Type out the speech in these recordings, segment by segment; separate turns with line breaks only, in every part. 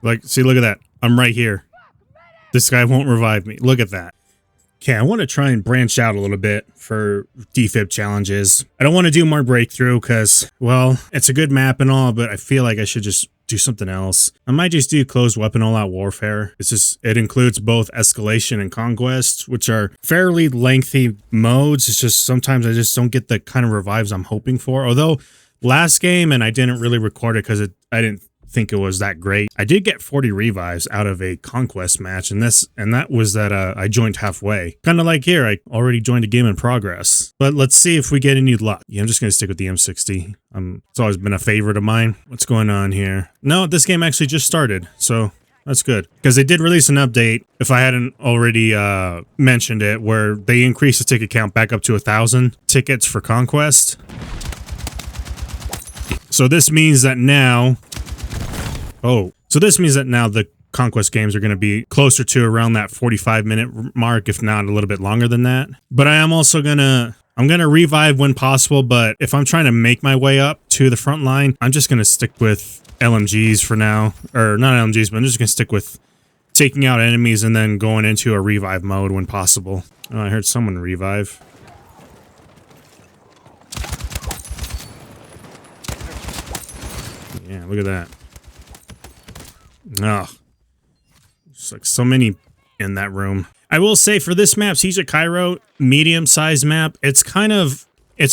Like, see, look at that. I'm right here. This guy won't revive me. Look at that. Okay, I want to try and branch out a little bit for defib challenges. I don't want to do more breakthrough because, well, it's a good map and all, but I feel like I should just do something else. I might just do closed weapon all-out warfare. It includes both escalation and conquest, which are fairly lengthy modes. It's just sometimes I just don't get the kind of revives I'm hoping for. Although last game, and I didn't really record it because I didn't think it was that great. I did get 40 revives out of a conquest match, and that was that I joined halfway. Kind of like here, I already joined a game in progress. But let's see if we get any luck. Yeah, I'm just gonna stick with the M60. It's always been a favorite of mine. What's going on here? No, this game actually just started, so that's good. Because they did release an update, if I hadn't already mentioned it, where they increased the ticket count back up to 1,000 tickets for conquest. So this means that now the conquest games are going to be closer to around that 45-minute mark, if not a little bit longer than that. But I am also I'm going to revive when possible, but if I'm trying to make my way up to the front line, I'm just going to stick with LMGs for now. Or not LMGs, but I'm just going to stick with taking out enemies and then going into a revive mode when possible. Oh, I heard someone revive. Yeah, look at that. Oh, there's like so many in that room. I will say for this map, Siege of Cairo, medium-sized map, it's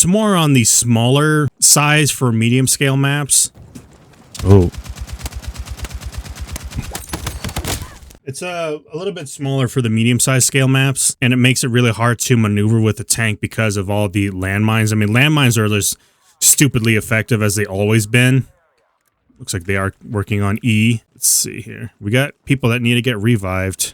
more on the smaller size for medium-scale maps. Oh. It's a little bit smaller for the medium-sized scale maps, and it makes it really hard to maneuver with the tank because of all the landmines. I mean, landmines are as stupidly effective as they always been. Looks like they are working on E. Let's see here. We got people that need to get revived.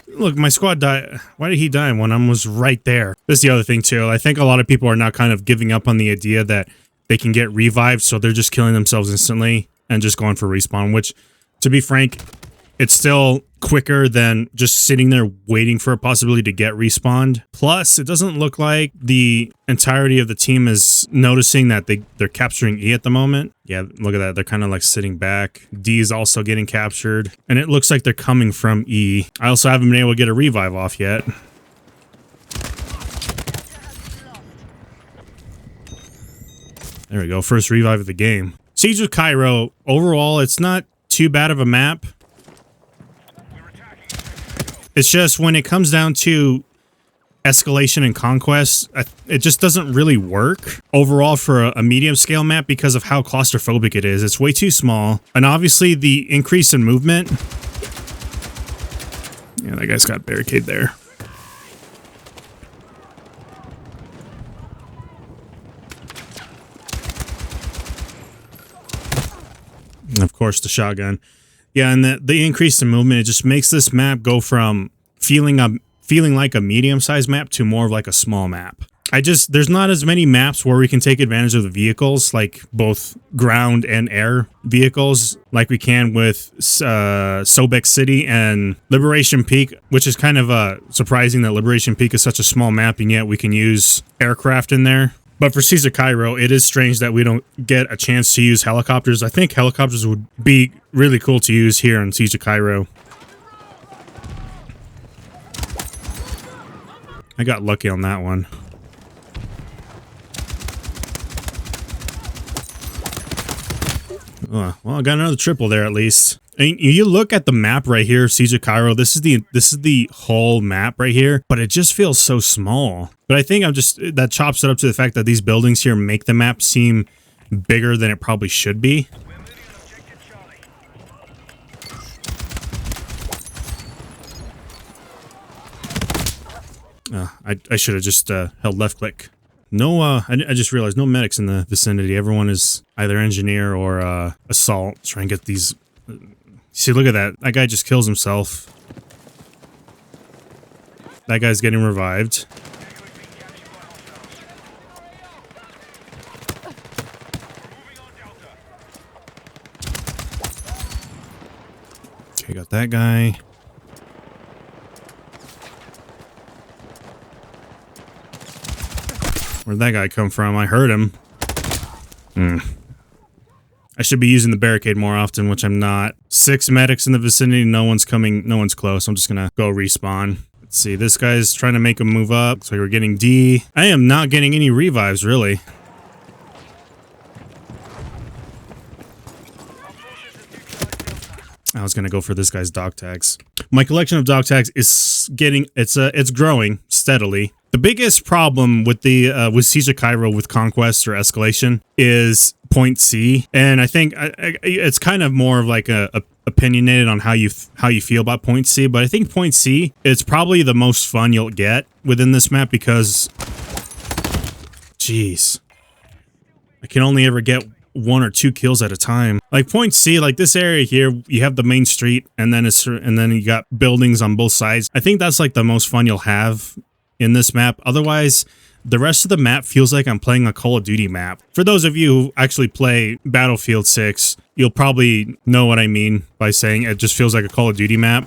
Look, my squad died. Why did he die when I was right there? This is the other thing, too. I think a lot of people are now kind of giving up on the idea that they can get revived, so they're just killing themselves instantly and just going for respawn, which, to be frank, it's still quicker than just sitting there waiting for a possibility to get respawned. Plus, it doesn't look like the entirety of the team is noticing that they're capturing E at the moment. Yeah, look at that. They're kind of like sitting back. D is also getting captured. And it looks like they're coming from E. I also haven't been able to get a revive off yet. There we go. First revive of the game. Siege of Cairo, overall, it's not too bad of a map. It's just when it comes down to escalation and conquest, it just doesn't really work overall for a medium scale map because of how claustrophobic it is. It's way too small. And obviously the increase in movement. Yeah, that guy's got barricade there. And of course the shotgun. Yeah, and the increase in movement, it just makes this map go from feeling like a medium-sized map to more of like a small map. There's not as many maps where we can take advantage of the vehicles, like both ground and air vehicles, like we can with Sobek City and Liberation Peak, which is kind of surprising that Liberation Peak is such a small map, and yet we can use aircraft in there. But for Siege of Cairo, it is strange that we don't get a chance to use helicopters. I think helicopters would be really cool to use here in Siege of Cairo. I got lucky on that one. Well, I got another triple there at least. I mean, you look at the map right here, Siege of Cairo. This is the whole map right here, but it just feels so small. But I think that chops it up to the fact that these buildings here make the map seem bigger than it probably should be. I should have just held left click. No, I just realized no medics in the vicinity. Everyone is either engineer or assault. Try and get these. See, look at that. That guy just kills himself. That guy's getting revived. Okay, got that guy. Where'd that guy come from? I heard him. I should be using the barricade more often, which I'm not. 6 medics in the vicinity. No one's coming. No one's close. I'm just going to go respawn. Let's see. This guy's trying to make a move up. So we're getting D. I am not getting any revives, really. I was going to go for this guy's dog tags. My collection of dog tags is getting, it's growing steadily. The biggest problem with the with Siege of Cairo with Conquest or Escalation is point C, and I think it's kind of more of like a opinionated on how you feel about point C, but I think point C is probably the most fun you'll get within this map because, jeez, I can only ever get 1 or 2 kills at a time. Like point C, like this area here, you have the main street, and then you got buildings on both sides. I think that's like the most fun you'll have in this map. Otherwise, the rest of the map feels like I'm playing a Call of Duty map. For those of you who actually play Battlefield 6, you'll probably know what I mean by saying it just feels like a Call of Duty map.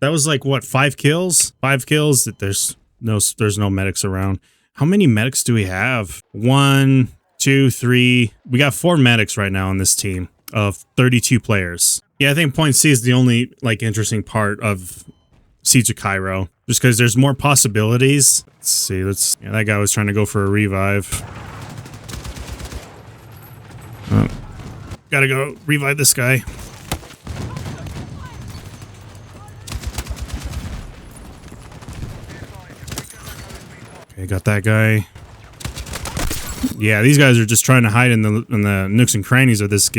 That was like, what, 5 kills? 5 kills? There's no medics around. How many medics do we have? 1, 2, 3. We got 4 medics right now on this team of 32 players. Yeah, I think point C is the only like interesting part of Siege of Cairo, just because there's more possibilities. Let's see. Yeah, that guy was trying to go for a revive. Oh, gotta go revive this guy. Okay, got that guy. Yeah, these guys are just trying to hide in the nooks and crannies of this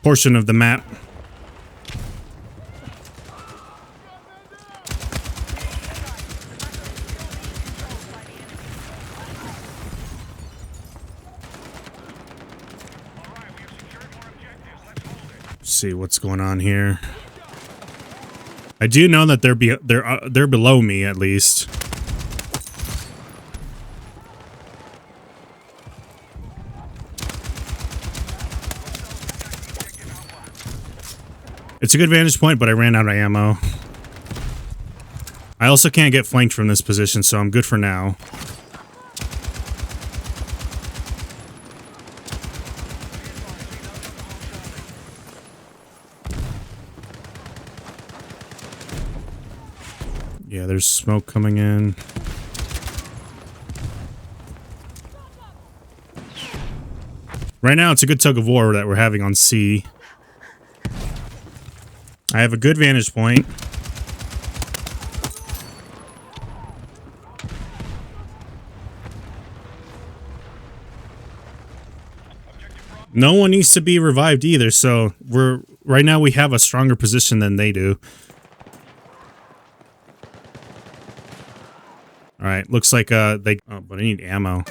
portion of the map. Let's see what's going on here. I do know that they're below me at least. It's a good vantage point, but I ran out of ammo. I also can't get flanked from this position, so I'm good for now. Yeah, there's smoke coming in. Right now, it's a good tug of war that we're having on C. I have a good vantage point. No one needs to be revived either, so right now we have a stronger position than they do. All right, looks like oh, but I need ammo.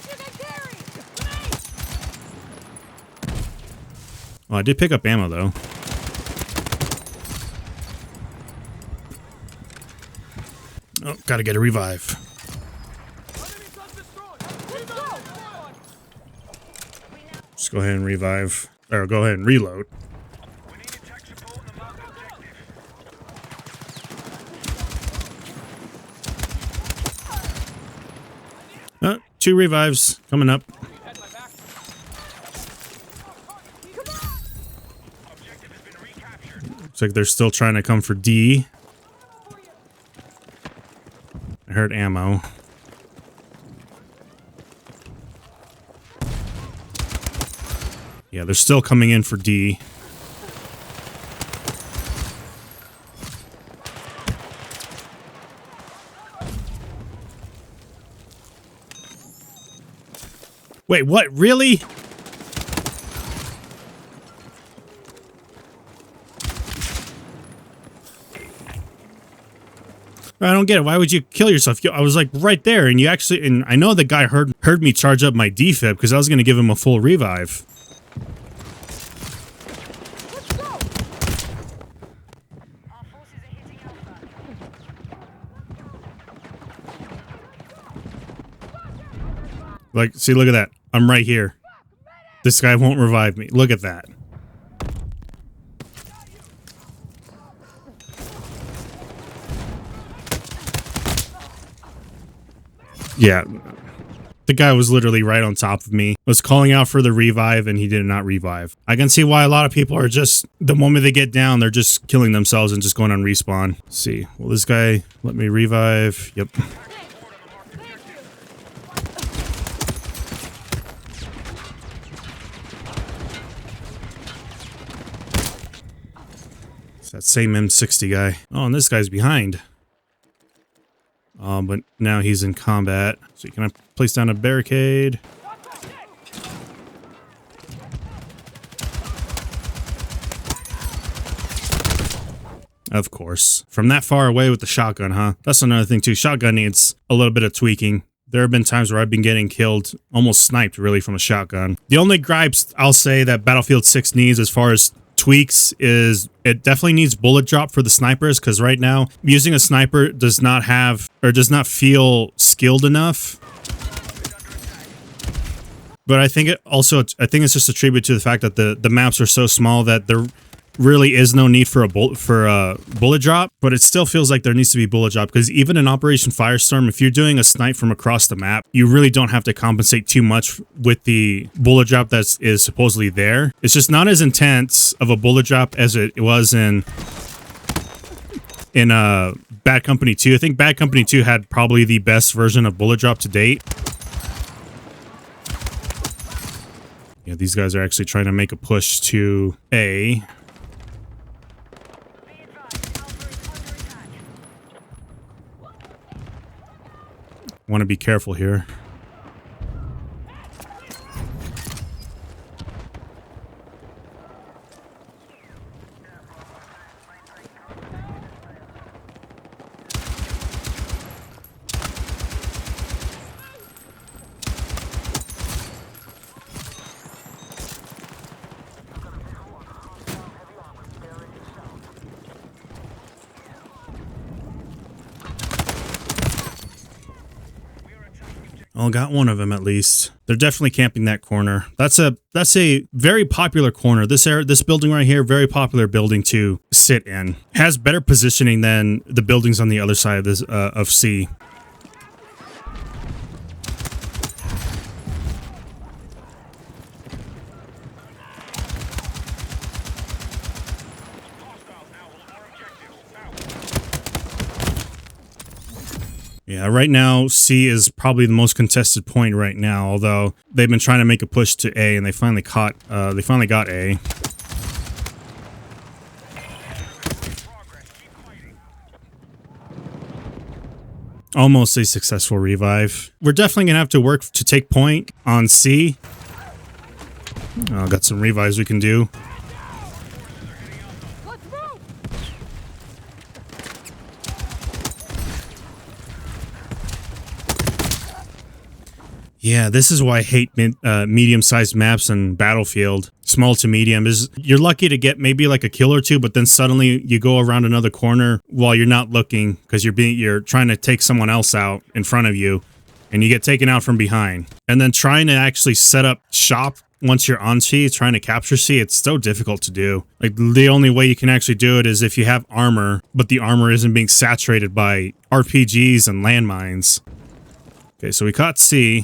Oh, I did pick up ammo though. Oh, gotta get a revive. Just go ahead and revive. Or go ahead and reload. Oh, 2 revives coming up. Looks like they're still trying to come for D. I heard ammo. Yeah, they're still coming in for D. Wait, what? Really? I don't get it. Why would you kill yourself? I was like right there, and I know the guy heard me charge up my defib because I was going to give him a full revive. Like, see, look at that. I'm right here. This guy won't revive me. Look at that. Yeah. The guy was literally right on top of me, was calling out for the revive, and he did not revive. I can see why a lot of people are just, the moment they get down, they're just killing themselves and just going on respawn. Let's see. Will this guy let me revive? Yep. It's that same M60 guy. Oh, and this guy's behind. But now he's in combat. So can I place down a barricade? Of course. From that far away with the shotgun, huh? That's another thing too. Shotgun needs a little bit of tweaking. There have been times where I've been getting killed, almost sniped really from a shotgun. The only gripes I'll say that Battlefield 6 needs as far as tweaks is it definitely needs bullet drop for the snipers, because right now using a sniper does not have, or does not feel skilled enough. But I think it's just a tribute to the fact that the maps are so small that there really is no need for a bullet drop, but it still feels like there needs to be bullet drop, because even in Operation Firestorm, if you're doing a snipe from across the map, you really don't have to compensate too much with the bullet drop that is supposedly there. It's just not as intense of a bullet drop as it was in Bad Company 2. I think Bad Company 2 had probably the best version of bullet drop to date. Yeah, these guys are actually trying to make a push to A. Want to be careful here. Oh, got one of them at least. They're definitely camping that corner. That's a very popular corner. This building right here, very popular building to sit in. Has better positioning than the buildings on the other side of this of C. Yeah, right now, C is probably the most contested point right now, although they've been trying to make a push to A, and they finally got A. Almost a successful revive. We're definitely going to have to work to take point on C. Got some revives we can do. Yeah, this is why I hate medium-sized maps in Battlefield. Small to medium is, you're lucky to get maybe like a kill or two, but then suddenly you go around another corner while you're not looking because you're trying to take someone else out in front of you, and you get taken out from behind. And then trying to actually set up shop once you're on C, trying to capture C, it's so difficult to do. Like, the only way you can actually do it is if you have armor, but the armor isn't being saturated by RPGs and landmines. Okay, so we caught C.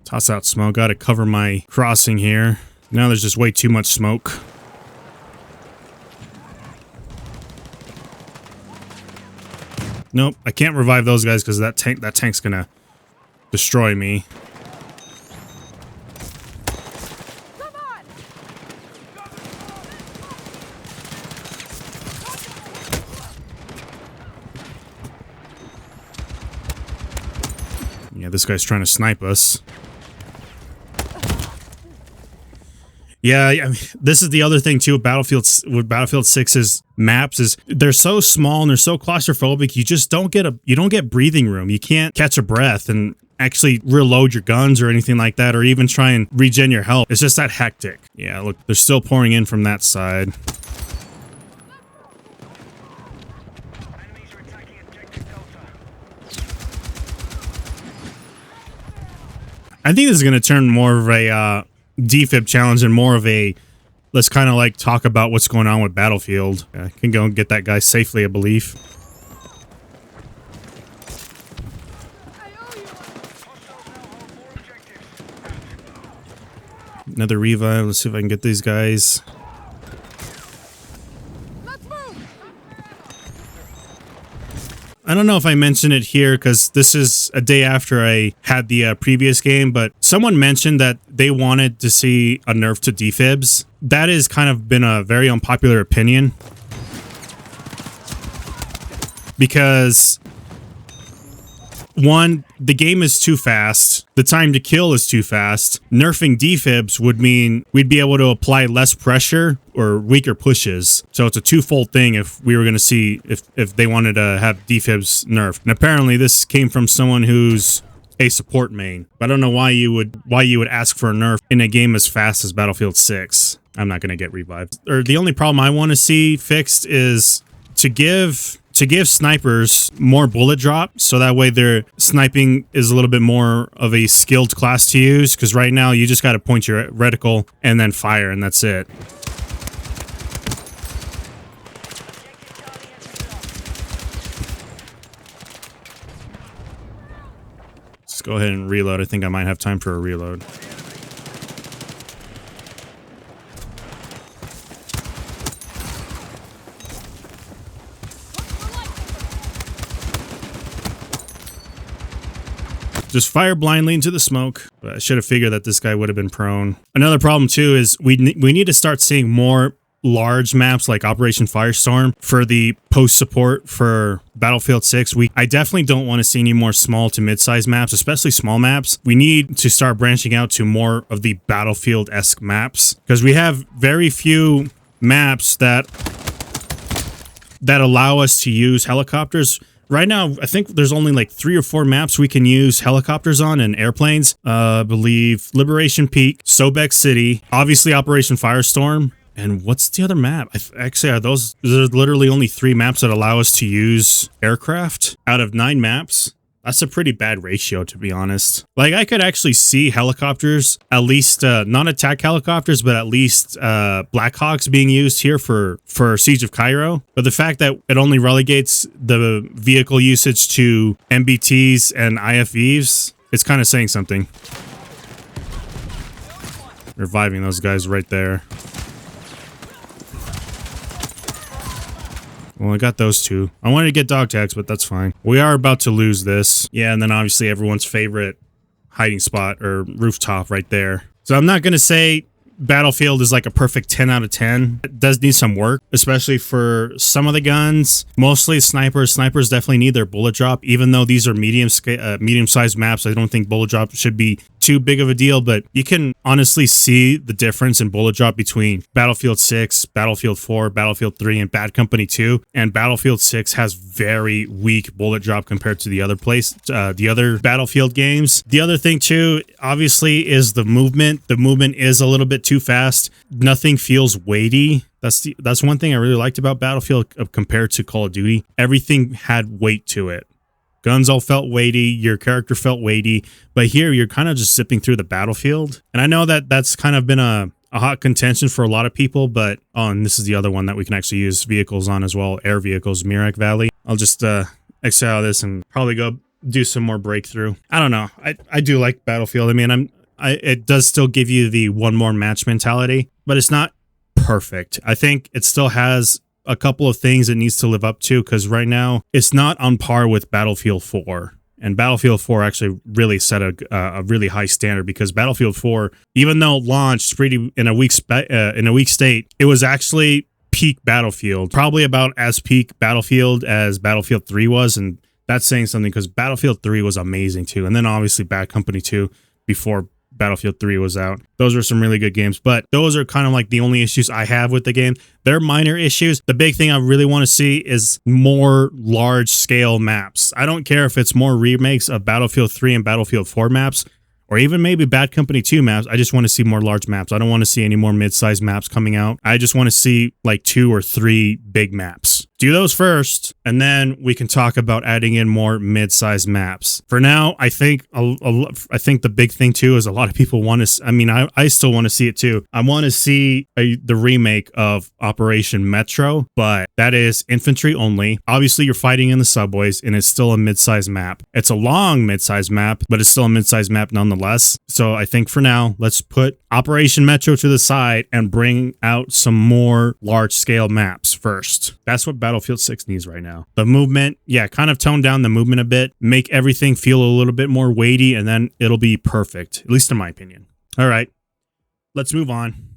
Toss out smoke. Got to cover my crossing here. Now there's just way too much smoke. Nope, I can't revive those guys because that tank's gonna destroy me. Yeah, this guy's trying to snipe us. Yeah, I mean, this is the other thing too with Battlefield 6's maps is they're so small and they're so claustrophobic. You just don't get breathing room. You can't catch a breath and actually reload your guns or anything like that, or even try and regen your health. It's just that hectic. Yeah, look, they're still pouring in from that side. I think this is going to turn more of a defib challenge and more of a let's kind of like talk about what's going on with Battlefield. I can go and get that guy safely, I believe. Another revive. Let's see if I can get these guys. I don't know if I mentioned it here because this is a day after I had the previous game, but someone mentioned that they wanted to see a nerf to defibs. That has kind of been a very unpopular opinion because one, the game is too fast. The time to kill is too fast. Nerfing defibs would mean we'd be able to apply less pressure or weaker pushes. So it's a twofold thing if we were going to see if they wanted to have defibs nerfed. And apparently this came from someone who's a support main. I don't know why you would ask for a nerf in a game as fast as Battlefield 6. I'm not going to get revived. Or the only problem I want to see fixed is to give snipers more bullet drop, so that way their sniping is a little bit more of a skilled class to use, because right now you just got to point your reticle and then fire, and that's it. Let's go ahead and reload. I think I might have time for a reload. Just fire blindly into the smoke. But I should have figured that this guy would have been prone. Another problem too is we need to start seeing more large maps like Operation Firestorm for the post support for Battlefield 6. I definitely don't want to see any more small to mid-sized maps, especially small maps. We need to start branching out to more of the Battlefield-esque maps because we have very few maps that allow us to use helicopters. Right now, I think there's only like 3 or 4 maps we can use helicopters on and airplanes. I believe Liberation Peak, Sobek City, obviously Operation Firestorm. And what's the other map? Actually, there's literally only 3 maps that allow us to use aircraft out of 9 maps. That's a pretty bad ratio, to be honest. Like, I could actually see helicopters, at least not attack helicopters, but at least Blackhawks being used here for Siege of Cairo. But the fact that it only relegates the vehicle usage to MBTs and IFVs, it's kind of saying something. Reviving those guys right there. Well, I got those 2. I wanted to get dog tags, but that's fine. We are about to lose this. Yeah, and then obviously everyone's favorite hiding spot or rooftop right there. So I'm not going to say Battlefield is like a perfect 10 out of 10. It does need some work, especially for some of the guns. Mostly snipers. Snipers definitely need their bullet drop. Even though these are medium-sized maps, I don't think bullet drop should be too big of a deal, but you can honestly see the difference in bullet drop between Battlefield 6, Battlefield 4, Battlefield 3, and Bad Company 2. And Battlefield 6 has very weak bullet drop compared to the other Battlefield games. The other thing too, obviously, is the movement. The movement is a little bit too fast. Nothing feels weighty. That's one thing I really liked about Battlefield compared to Call of Duty. Everything had weight to it. Guns all felt weighty, your character felt weighty, but here you're kind of just zipping through the battlefield. And I know that that's kind of been a hot contention for a lot of people, but and this is the other one that we can actually use vehicles on as well, air vehicles, Mirak Valley. I'll just exile this and probably go do some more breakthrough. I don't know. I do like Battlefield. I mean, it does still give you the one more match mentality, but it's not perfect. I think it still has a couple of things it needs to live up to, because right now it's not on par with Battlefield 4. And Battlefield 4 actually really set a really high standard, because Battlefield 4, even though it launched pretty in a weak state, it was actually peak Battlefield, probably about as peak Battlefield as Battlefield 3 was, and that's saying something because Battlefield 3 was amazing too. And then obviously Bad Company 2 before Battlefield 3 was out. Those were some really good games, but those are kind of like the only issues I have with the game. They're minor issues. The big thing I really want to see is more large scale maps. I don't care if it's more remakes of Battlefield 3 and Battlefield 4 maps, or even maybe Bad Company 2 maps. I just want to see more large maps. I don't want to see any more mid-sized maps coming out. I just want to see like 2 or 3 big maps. do those first, and then we can talk about adding in more mid-sized maps. For now, I think I think the big thing too is a lot of people want to. I mean, I still want to see it too. I want to see the remake of Operation Metro, but that is infantry only. Obviously, you're fighting in the subways, and it's still a mid-sized map. It's a long mid-sized map, but it's still a mid-sized map nonetheless. So I think for now, let's put Operation Metro to the side and bring out some more large-scale maps first. That's what Battlefield 6 needs right now. The movement, yeah, kind of tone down the movement a bit, make everything feel a little bit more weighty, and then it'll be perfect, at least in my opinion. All right, let's move on.